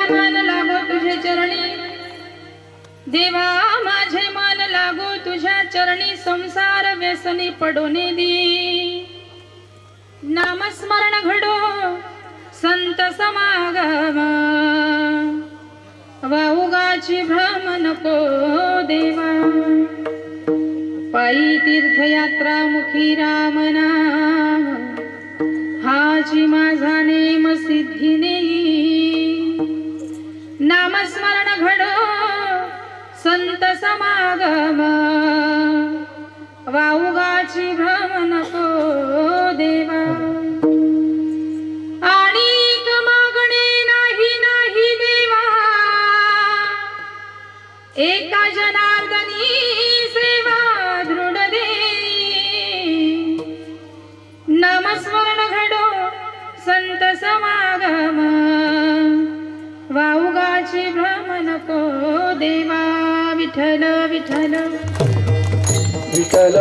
मन लागो तुझे चरणी देवा, माझे मन लागो तुझ्या चरणी, संसार व्यसनी पडोने दी। नामस्मरण घडो संत समागम, वाउगाची भ्रम नको देवा। पायी तीर्थयात्रा मुखी राम नाम, हाची माझा नेम सिद्धी नेई। नामस्मरण घडो संत समागम, वाउगाची भ्रम नको देवा। आणिक मागणे नाही नाही देवा, एका जनार्दनी सेवा दृढ देई। नामस्मरण घडो संत समागम, वाउगाची भ्रम नको देवा। विठ्ठल विठ्ठल विठ्ठल